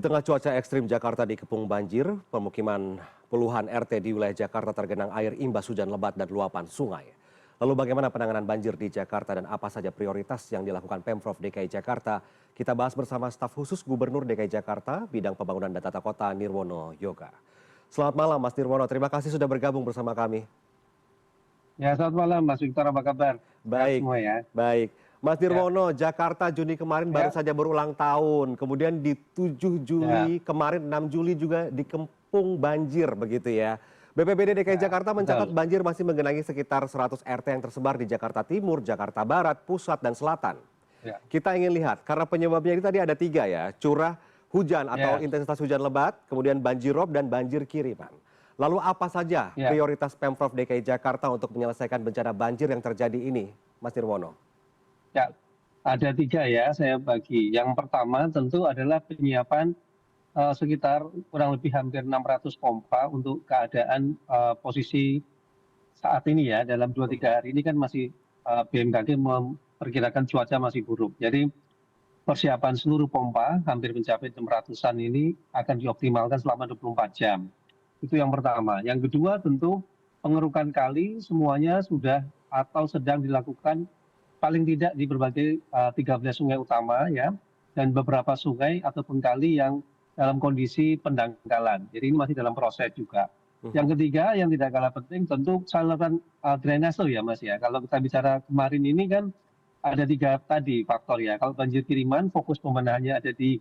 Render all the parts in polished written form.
Di tengah cuaca ekstrim Jakarta dikepung banjir, pemukiman puluhan RT di wilayah Jakarta tergenang air imbas hujan lebat dan luapan sungai. Lalu bagaimana penanganan banjir di Jakarta dan apa saja prioritas yang dilakukan Pemprov DKI Jakarta? Kita bahas bersama staf khusus Gubernur DKI Jakarta, Bidang Pembangunan dan Tata Kota Nirwono Yoga. Selamat malam Mas Nirwono, terima kasih sudah bergabung bersama kami. Ya, selamat malam Mas Victor, apa kabar? Sehat Baik, semua ya. baik. Mas Ya, Nirwono, Jakarta Juni kemarin baru ya, saja berulang tahun. Kemudian di 7 ya, Juli, kemarin 6 Juli juga dikepung banjir begitu ya. BPBD DKI ya, Jakarta mencatat betul. banjir masih menggenangi sekitar 100 RT yang tersebar di Jakarta Timur, Jakarta Barat, Pusat, dan Selatan. Ya, Kita ingin lihat, karena penyebabnya ini tadi ada 3 ya, curah hujan atau ya, intensitas hujan lebat, kemudian banjir rob dan banjir kiriman. Lalu apa saja ya, prioritas Pemprov DKI Jakarta untuk menyelesaikan bencana banjir yang terjadi ini, Mas Nirwono? ya. Ada 3 ya, saya bagi. Yang pertama tentu adalah penyiapan sekitar kurang lebih hampir 600 pompa untuk keadaan posisi saat ini ya. Dalam 2-3 hari ini kan masih BMKG memperkirakan cuaca masih buruk. Jadi persiapan seluruh pompa hampir mencapai 600-an ini akan dioptimalkan selama 24 jam. Itu yang pertama. Yang kedua tentu pengerukan kali semuanya sudah atau sedang dilakukan paling tidak di berbagai 13 sungai utama ya, dan beberapa sungai ataupun kali yang dalam kondisi pendangkalan. Jadi ini masih dalam proses juga. Mhm. Yang ketiga yang tidak kalah penting tentu saluran drainase ya Mas ya. Kalau kita bicara kemarin ini kan ada 3 tadi faktor ya. Kalau banjir kiriman fokus pembenahannya ada di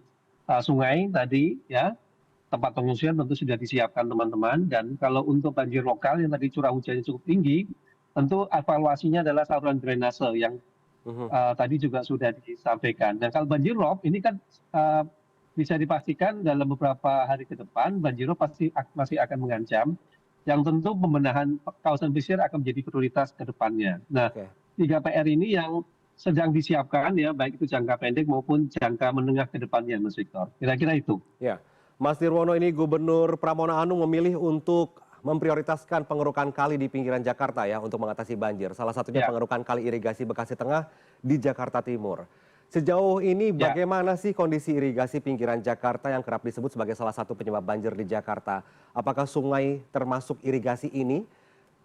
sungai tadi ya, tempat pengungsian tentu sudah disiapkan teman-teman. Dan kalau untuk banjir lokal yang tadi curah hujannya cukup tinggi, tentu evaluasinya adalah saluran drainase yang Mhm. tadi juga sudah disampaikan. Dan kalau banjir rob ini kan uh, bisa dipastikan dalam beberapa hari ke depan banjir rob pasti masih akan mengancam, yang tentu pembenahan kawasan pesisir akan menjadi prioritas ke depannya. Nah, Oke. 3 PR ini yang sedang disiapkan ya, baik itu jangka pendek maupun jangka menengah ke depannya, Mas Victor. Kira-kira itu. Ya, Mas Nirwono, ini Gubernur Pramono Anung memilih untuk memprioritaskan pengerukan kali di pinggiran Jakarta ya untuk mengatasi banjir. Salah satunya Ya, pengerukan kali irigasi Bekasi Tengah di Jakarta Timur. Sejauh ini ya. bagaimana sih kondisi irigasi pinggiran Jakarta yang kerap disebut sebagai salah satu penyebab banjir di Jakarta? Apakah sungai termasuk irigasi ini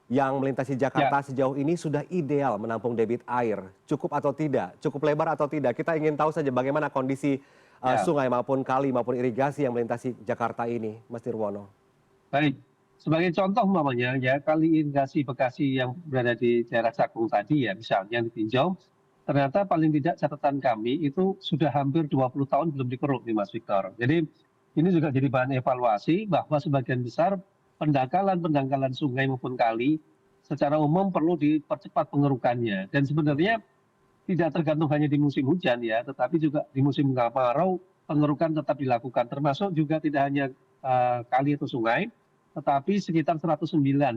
yang melintasi Ya, Jakarta sejauh ini sudah ideal menampung debit air? Cukup atau tidak? Cukup lebar atau tidak? Kita ingin tahu saja bagaimana kondisi ya. sungai maupun kali maupun irigasi yang melintasi Jakarta ini, Mas Nirwono. Baik. Sebagai contoh umpamanya ya, kali irigasi Bekasi yang berada di daerah Cakung tadi ya, misalnya yang ditinjau, ternyata paling tidak catatan kami itu sudah hampir 20 tahun belum dikeruk nih Mas Victor. Jadi ini juga jadi bahan evaluasi bahwa sebagian besar pendangkalan-pendangkalan sungai maupun kali secara umum perlu dipercepat pengerukannya. Dan sebenarnya tidak tergantung hanya di musim hujan ya, tetapi juga di musim kemarau pengerukan tetap dilakukan. Termasuk juga tidak hanya kali atau sungai, tetapi sekitar 109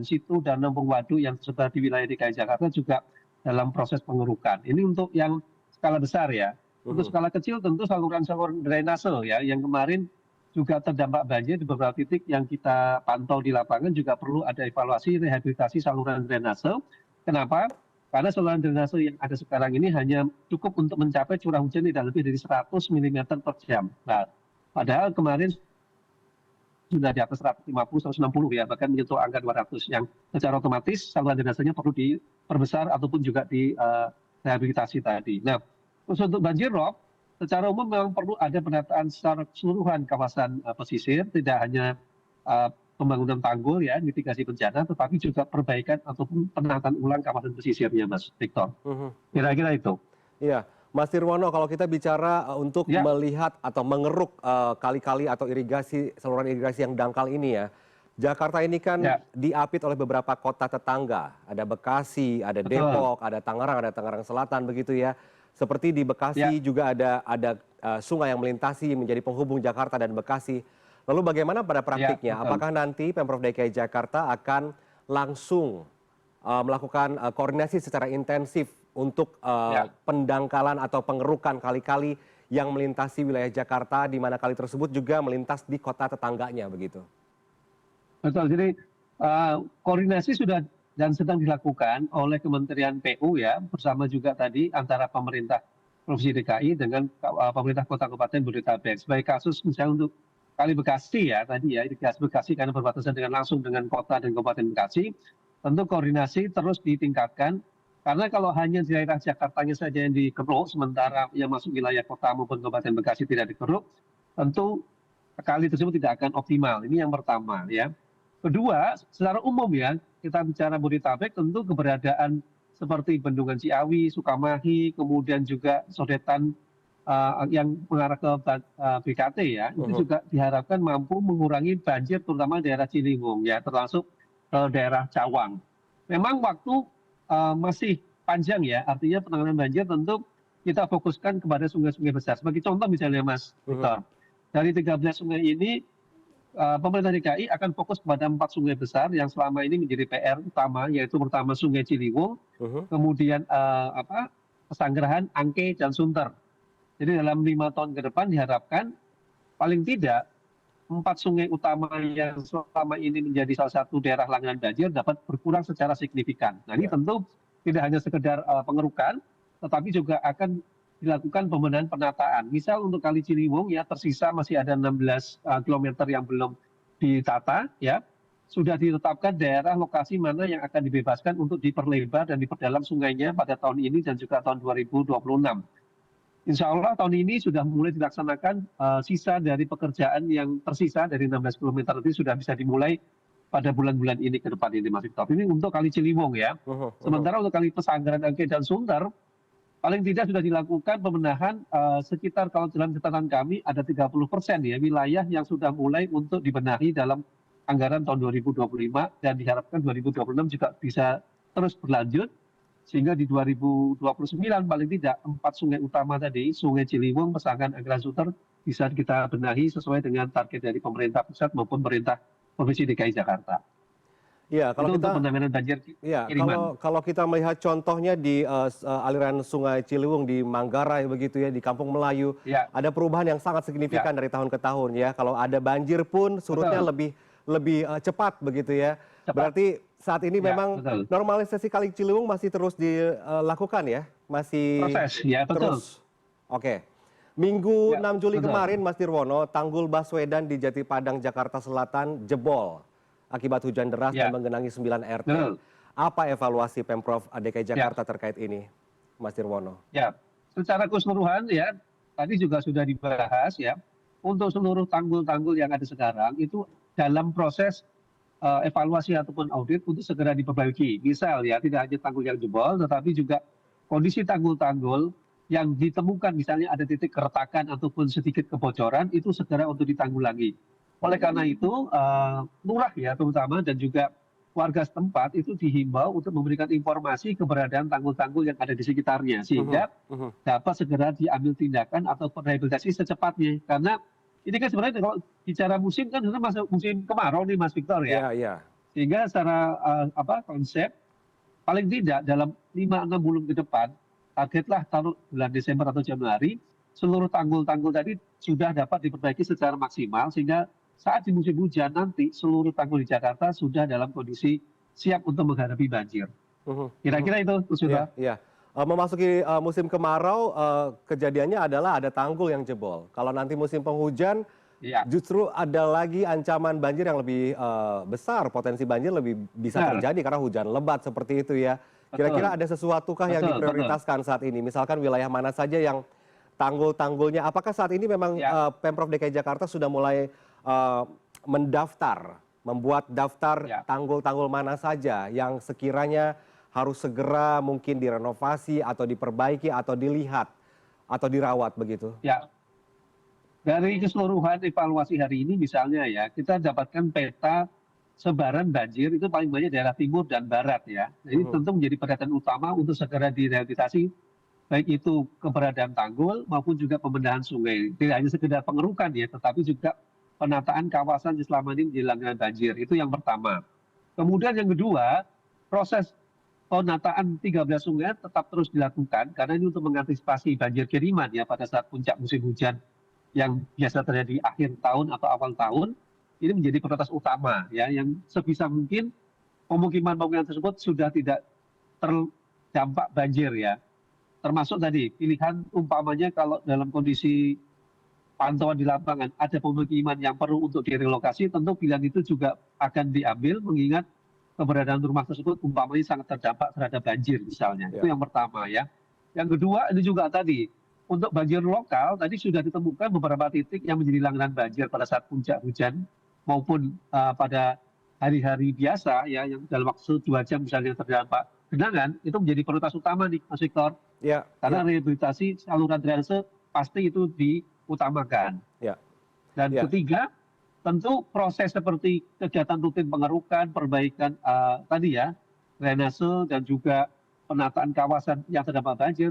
situ dan nampung waduk yang tersebar di wilayah DKI Jakarta juga dalam proses pengerukan. Ini untuk yang skala besar ya. Untuk Mhm. skala kecil tentu saluran-saluran drainase ya, yang kemarin juga terdampak banjir di beberapa titik yang kita pantau di lapangan juga perlu ada evaluasi rehabilitasi saluran drainase. Kenapa? Karena saluran drainase yang ada sekarang ini hanya cukup untuk mencapai curah hujan tidak lebih dari 100 mm per jam. Nah, padahal kemarin sudah di atas 150, 160 ya, bahkan menyentuh angka 200 yang secara otomatis saluran drainasenya perlu diperbesar ataupun juga direhabilitasi tadi. Nah, khusus untuk banjir rob, secara umum memang perlu ada penataan secara keseluruhan kawasan pesisir, tidak hanya pembangunan tanggul ya, mitigasi bencana, tetapi juga perbaikan ataupun penataan ulang kawasan pesisirnya, Mas Victor. Mhm. Mhm. Kira-kira itu. Iya, Mas Nirwono, kalau kita bicara untuk Ya, melihat atau mengeruk kali-kali atau irigasi, saluran irigasi yang dangkal ini ya, Jakarta ini kan ya, diapit oleh beberapa kota tetangga. Ada Bekasi, ada betul. Depok, ada Tangerang Selatan begitu ya. Seperti di Ya, Bekasi juga ada sungai yang melintasi menjadi penghubung Jakarta dan Bekasi. Lalu bagaimana pada ya, praktiknya? betul. Apakah nanti Pemprov DKI Jakarta akan langsung melakukan koordinasi secara intensif untuk Ya. pendangkalan atau pengerukan kali-kali yang melintasi wilayah Jakarta, di mana kali tersebut juga melintas di kota tetangganya begitu? Betul, jadi koordinasi sudah dan sedang dilakukan oleh Kementerian PU ya, bersama juga tadi antara pemerintah Provinsi DKI dengan pemerintah Kota Kabupaten Bodetabek. Sebagai kasus misalnya untuk Kali Bekasi ya tadi ya, irigasi Bekasi karena berbatasan langsung dengan kota dan Kabupaten Bekasi, tentu koordinasi terus ditingkatkan. Karena kalau hanya di daerah Jakartanya saja yang dikeruk, sementara yang masuk wilayah kota maupun Kabupaten Bekasi tidak dikeruk, tentu kali tersebut tidak akan optimal. Ini yang pertama ya. Kedua, secara umum ya, kita bicara Bodetabek tentu keberadaan seperti Bendungan Ciawi, Sukamahi, kemudian juga sodetan yang mengarah ke BKT ya, itu juga diharapkan mampu mengurangi banjir terutama daerah Ciliwung ya, termasuk daerah Cawang. Memang waktu masih panjang ya, artinya penanganan banjir tentu kita fokuskan kepada sungai-sungai besar. Sebagai contoh misalnya Mas Victor, dari 13 sungai ini pemerintah DKI akan fokus kepada 4 sungai besar yang selama ini menjadi PR utama, yaitu pertama Sungai Ciliwung, kemudian Pesanggerahan, Angke, dan Sunter. Jadi dalam 5 tahun ke depan diharapkan paling tidak 4 sungai utama yang selama ini menjadi salah satu daerah langganan banjir dapat berkurang secara signifikan. Nah ini tentu tidak hanya sekedar pengerukan, tetapi juga akan dilakukan pembenahan penataan. Misal untuk Kali Ciliwung ya tersisa masih ada 16 km yang belum ditata ya. Sudah ditetapkan daerah lokasi mana yang akan dibebaskan untuk diperlebar dan diperdalam sungainya pada tahun ini dan juga tahun 2026. Insya Allah tahun ini sudah mulai dilaksanakan sisa dari pekerjaan yang tersisa dari 16 km itu sudah bisa dimulai pada bulan-bulan ini ke depan ini Mas Victor. Ini untuk Kali Ciliwung ya. Sementara untuk Kali Pesanggerahan, Angke, dan Sunter paling tidak sudah dilakukan pembenahan sekitar kalau dalam catatan kami ada 30% ya wilayah yang sudah mulai untuk dibenahi dalam anggaran tahun 2025 dan diharapkan 2026 juga bisa terus berlanjut sehingga di 2029 paling tidak 4 sungai utama tadi, Sungai Ciliwung, Pesanggerahan, Angke, dan Sunter bisa kita benahi sesuai dengan target dari pemerintah pusat maupun pemerintah Provinsi DKI Jakarta. Ya, kalau itu untuk penanganan banjir kiriman. Kalau kita melihat contohnya di aliran Sungai Ciliwung di Manggarai begitu ya, di Kampung Melayu, ada perubahan yang sangat signifikan dari tahun ke tahun ya. Kalau ada banjir pun surutnya lebih cepat begitu ya. Berarti saat ini memang normalisasi Kali Ciliwung masih terus dilakukan ya, masih proses ya, terus. Oke. Minggu 6 Juli kemarin Mas Nirwono, tanggul Baswedan di Jati Padang, Jakarta Selatan jebol akibat hujan deras dan menggenangi 9 RT. Apa evaluasi Pemprov DKI Jakarta terkait ini, Mas Nirwono? Ya, secara keseluruhan ya, tadi juga sudah dibahas ya, untuk seluruh tanggul-tanggul yang ada sekarang itu dalam proses evaluasi ataupun audit untuk segera diperbaiki. Misal ya, tidak hanya tanggul yang jebol, tetapi juga kondisi tanggul-tanggul yang ditemukan misalnya ada titik keretakan ataupun sedikit kebocoran, itu segera untuk ditanggulangi. Oleh karena itu, lurah ya terutama dan juga warga setempat itu dihimbau untuk memberikan informasi keberadaan tanggul-tanggul yang ada di sekitarnya, sehingga dapat segera diambil tindakan atau rehabilitasi secepatnya. Karena ini kan sebenarnya kalau bicara musim kan sebenarnya masuk musim kemarau nih Mas Victor ya. Sehingga secara konsep paling tidak dalam 5-6 bulan ke depan, targetlah taruh bulan Desember atau Januari, seluruh tanggul-tanggul tadi sudah dapat diperbaiki secara maksimal sehingga saat di musim hujan nanti seluruh tanggul di Jakarta sudah dalam kondisi siap untuk menghadapi banjir. Kira-kira itu sudah. Iya. Memasuki musim kemarau, kejadiannya adalah ada tanggul yang jebol. Kalau nanti musim penghujan, justru ada lagi ancaman banjir yang lebih besar, potensi banjir lebih bisa terjadi karena hujan lebat seperti itu ya. Kira-kira ada sesuatukah yang diprioritaskan saat ini? Misalkan wilayah mana saja yang tanggul-tanggulnya, apakah saat ini memang Pemprov DKI Jakarta sudah mulai mendaftar, membuat daftar tanggul-tanggul mana saja yang sekiranya harus segera mungkin direnovasi atau diperbaiki atau dilihat atau dirawat begitu? Ya, dari keseluruhan evaluasi hari ini misalnya ya, kita dapatkan peta sebaran banjir itu paling banyak daerah timur dan barat ya. Jadi tentu menjadi perhatian utama untuk segera direhabilitasi, baik itu keberadaan tanggul maupun juga pembenahan sungai. Tidak hanya sekedar pengerukan ya, tetapi juga penataan kawasan yang selama ini menjadi langganan banjir. Itu yang pertama. Kemudian yang kedua, proses penataan 13 sungai tetap terus dilakukan karena ini untuk mengantisipasi banjir kiriman ya pada saat puncak musim hujan yang biasa terjadi akhir tahun atau awal tahun. Ini menjadi prioritas utama ya, yang sebisa mungkin pemukiman-pemukiman tersebut sudah tidak terdampak banjir ya. Termasuk tadi pilihan umpamanya kalau dalam kondisi pantauan di lapangan ada pemukiman yang perlu untuk direlokasi, tentu pilihan itu juga akan diambil mengingat keberadaan rumah tersebut umpamanya sangat terdampak terhadap banjir misalnya. Itu Ya. yang pertama ya. Yang kedua ini juga tadi untuk banjir lokal tadi sudah ditemukan beberapa titik yang menjadi langganan banjir pada saat puncak hujan maupun pada hari-hari biasa ya yang dalam waktu 2 jam misalnya terdampak genangan itu menjadi prioritas utama nih Mas Victor. Ya, Karena ya, rehabilitasi saluran drainase pasti itu diutamakan. ya, Dan ya. ketiga, tentu proses seperti kegiatan rutin pengerukan, perbaikan tadi ya, drainase dan juga penataan kawasan yang terdampak banjir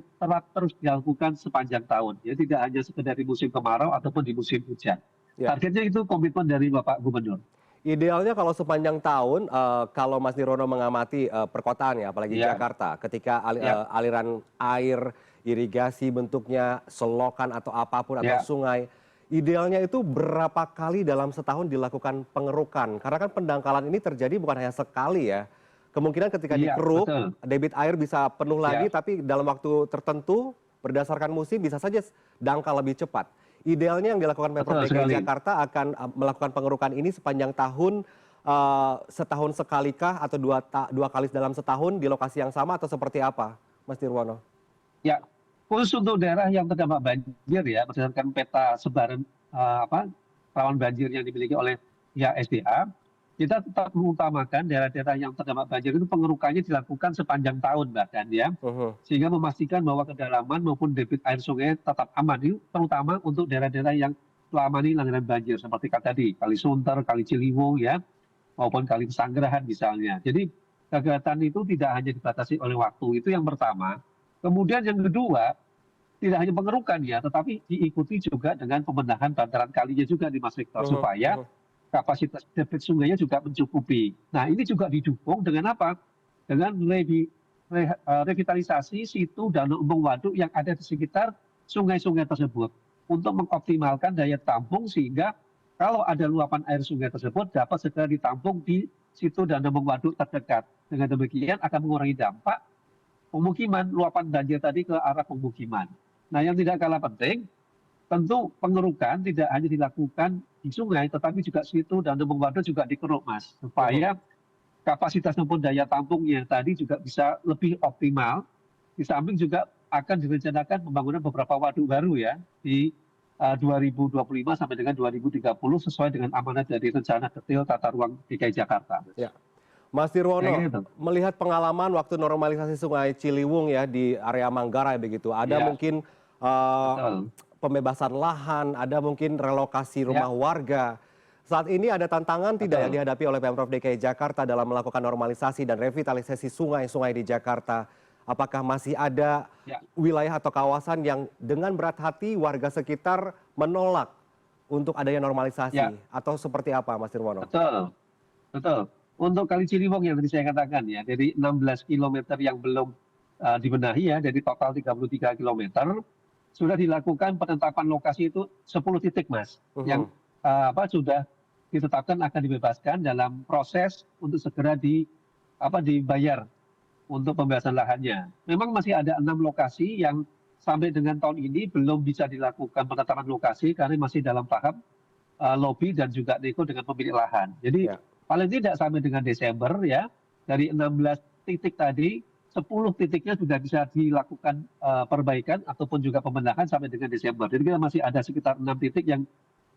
terus dilakukan sepanjang tahun. Jadi tidak hanya sekedar di musim kemarau ataupun di musim hujan. Ya. Targetnya itu komitmen dari Bapak Gubernur. Idealnya kalau sepanjang tahun, kalau Mas Nirwono mengamati perkotaan ya, apalagi Ya, Jakarta, ketika ya, aliran air, irigasi bentuknya selokan atau apapun atau ya, sungai, idealnya itu berapa kali dalam setahun dilakukan pengerukan? Karena kan pendangkalan ini terjadi bukan hanya sekali ya. Kemungkinan ketika iya, dikeruk, betul. debit air bisa penuh lagi, Ya, tapi dalam waktu tertentu berdasarkan musim bisa saja dangkal lebih cepat. Idealnya yang dilakukan Pemprov betul DKI sekali. Jakarta akan melakukan pengerukan ini sepanjang tahun, setahun sekalikah atau dua kali dalam setahun di lokasi yang sama atau seperti apa, Mas Nirwono? Ya, khusus untuk daerah yang terdampak banjir ya, berdasarkan peta sebaran rawan banjir yang dimiliki oleh pihak SDA, kita tetap mengutamakan daerah-daerah yang terdampak banjir itu pengerukannya dilakukan sepanjang tahun bahkan ya, Mhm. sehingga memastikan bahwa kedalaman maupun debit air sungai tetap aman, ini terutama untuk daerah-daerah yang selama ini langganan banjir seperti tadi Kali Sunter, Kali Ciliwung ya, maupun Kali Pesanggerahan misalnya. Jadi kegiatan itu tidak hanya dibatasi oleh waktu, itu yang pertama. Kemudian yang kedua, tidak hanya pengerukan ya, tetapi diikuti juga dengan pembenahan bantaran kalinya juga di Mas Victor, Mhm, supaya mhm. kapasitas debit sungainya juga mencukupi. Nah ini juga didukung dengan apa? Dengan revitalisasi situ danau embung waduk yang ada di sekitar sungai-sungai tersebut untuk mengoptimalkan daya tampung sehingga kalau ada luapan air sungai tersebut dapat segera ditampung di situ danau embung waduk terdekat. Dengan demikian akan mengurangi dampak pemukiman, luapan banjir tadi ke arah pemukiman. Nah yang tidak kalah penting, tentu pengerukan tidak hanya dilakukan di sungai, tetapi juga situ dan embung waduk juga dikeruk, Mas, Mhm. supaya kapasitas maupun daya tampungnya tadi juga bisa lebih optimal. Di samping juga akan direncanakan pembangunan beberapa waduk baru ya di 2025 sampai dengan 2030 sesuai dengan amanat dari rencana detail tata ruang DKI Jakarta. Ya. Mas Kayak Nirwono, gitu. melihat pengalaman waktu normalisasi Sungai Ciliwung ya di area Manggarai begitu, ada Ya, mungkin eh, betul. pembebasan lahan, ada mungkin relokasi rumah Ya, warga. Saat ini ada tantangan tidak yang betul. dihadapi oleh Pemprov DKI Jakarta dalam melakukan normalisasi dan revitalisasi sungai-sungai di Jakarta? Apakah masih ada Ya, wilayah atau kawasan yang dengan berat hati warga sekitar menolak untuk adanya ya, normalisasi? Atau seperti apa, Mas Nirwono? betul. Betul. Untuk Kali Ciliwung yang tadi saya katakan ya, dari 16 kilometer yang belum dibenahi ya, dari total 33 kilometer, sudah dilakukan penetapan lokasi itu 10 titik, Mas, yang Mhm. sudah ditetapkan akan dibebaskan dalam proses untuk segera dibayar untuk pembebasan lahannya. Memang masih ada 6 lokasi yang sampai dengan tahun ini belum bisa dilakukan penetapan lokasi karena masih dalam tahap lobby dan juga nego dengan pemilik lahan. Jadi Ya. paling tidak sampai dengan Desember ya, dari 16 titik tadi, 10 titiknya sudah bisa dilakukan perbaikan ataupun juga pembenahan sampai dengan Desember. Jadi kita masih ada sekitar 6 titik yang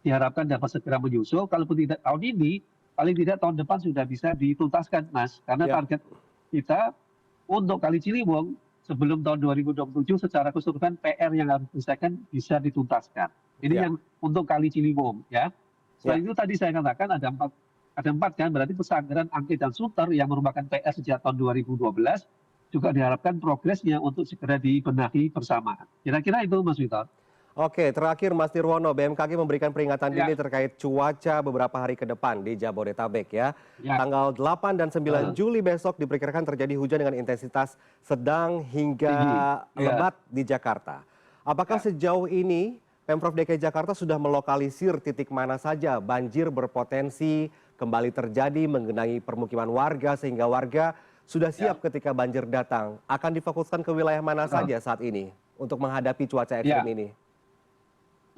diharapkan dapat segera menyusul. Kalaupun tidak tahun ini, paling tidak tahun depan sudah bisa dituntaskan, Mas. Karena Ya. target kita untuk Kali Ciliwung sebelum tahun 2027 secara keseluruhan PR yang harus diselesaikan bisa dituntaskan. Ini Ya. yang untuk Kali Ciliwung ya. Ya. Selain itu tadi saya katakan ada empat kan, berarti Pesanggerahan, Angke dan Sunter yang merupakan PR sejak tahun 2012 juga diharapkan progresnya untuk segera dibenahi bersama. Kira-kira itu Mas Witor. Oke, terakhir Mas Nirwono, BMKG memberikan peringatan dini Ya, terkait cuaca beberapa hari ke depan di Jabodetabek ya. ya, Tanggal 8 dan 9 betul. Juli besok diperkirakan terjadi hujan dengan intensitas sedang hingga Tinggi. Ya, lebat di Jakarta. Apakah ya, sejauh ini Pemprov DKI Jakarta sudah melokalisir titik mana saja banjir berpotensi kembali terjadi mengenai permukiman warga sehingga warga sudah ya, siap ketika banjir datang? Akan difokuskan ke wilayah mana betul. saja saat ini untuk menghadapi cuaca ekstrim Ya, ini?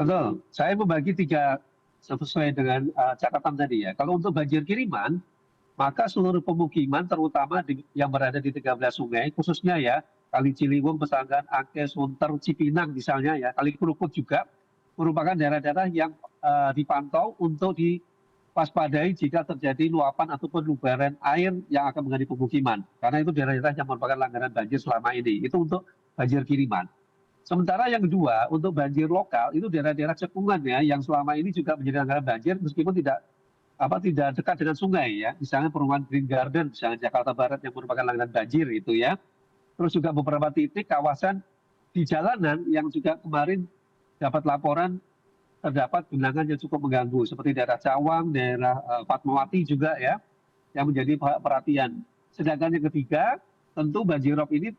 Betul. Saya membagi tiga sesuai dengan catatan tadi ya. Kalau untuk banjir kiriman, maka seluruh pemukiman terutama yang berada di 13 sungai, khususnya ya Kali Ciliwung, Pesanggan, Angke, Sunter, Cipinang misalnya ya, Kali Kerukut juga merupakan daerah-daerah yang dipantau untuk diwaspadai jika terjadi luapan ataupun lubaran air yang akan mengenai pemukiman. Karena itu daerah-daerah yang merupakan langganan banjir selama ini. Itu untuk banjir kiriman. Sementara yang kedua, untuk banjir lokal itu daerah-daerah cekungan ya, yang selama ini juga menjadi langganan banjir meskipun tidak dekat dengan sungai ya. Misalnya perumahan Green Garden, misalnya Jakarta Barat yang merupakan langganan banjir itu ya. Terus juga beberapa titik kawasan di jalanan yang juga kemarin dapat laporan terdapat genangan yang cukup mengganggu seperti daerah Cawang, daerah Fatmawati juga ya, yang menjadi perhatian. Sedangkan yang ketiga, tentu banjirop ini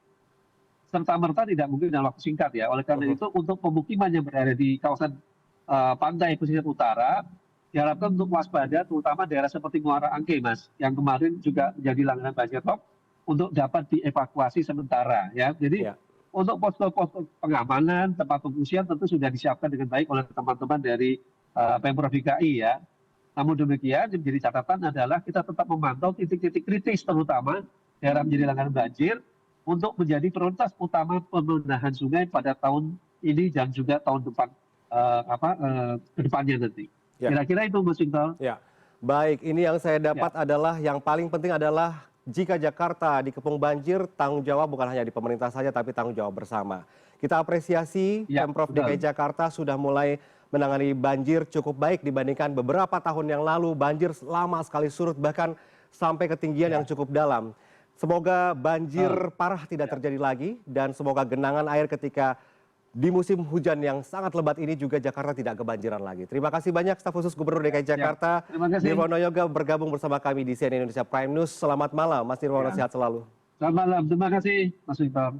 serta-merta tidak mungkin dalam waktu singkat ya. Oleh karena itu untuk pemukiman yang berada di kawasan pantai pesisir utara diharapkan untuk waspada, terutama daerah seperti Muara Angke, Mas, yang kemarin juga menjadi langganan banjir top untuk dapat dievakuasi sementara ya. Jadi untuk posko-posko pengamanan, tempat pengungsian tentu sudah disiapkan dengan baik oleh teman-teman dari Pemprov DKI ya. Namun demikian, yang menjadi catatan adalah kita tetap memantau titik-titik kritis, terutama daerah menjadi langganan banjir, untuk menjadi prioritas utama pembenahan sungai pada tahun ini dan juga tahun depan ke depannya nanti. Kira-kira itu Mas Victor. Ya, baik. Ini yang saya dapat adalah yang paling penting adalah jika Jakarta dikepung banjir, tanggung jawab bukan hanya di pemerintah saja, tapi tanggung jawab bersama. Kita apresiasi Pemprov DKI Jakarta sudah mulai menangani banjir cukup baik dibandingkan beberapa tahun yang lalu. Banjir lama sekali surut, bahkan sampai ketinggian yang cukup dalam. Semoga banjir parah tidak terjadi lagi dan semoga genangan air ketika di musim hujan yang sangat lebat ini juga Jakarta tidak kebanjiran lagi. Terima kasih banyak staf khusus Gubernur DKI Jakarta, Nirwono Yoga bergabung bersama kami di CNN Indonesia Prime News. Selamat malam Mas Nirwono, sehat selalu. Selamat malam, terima kasih Mas Victor.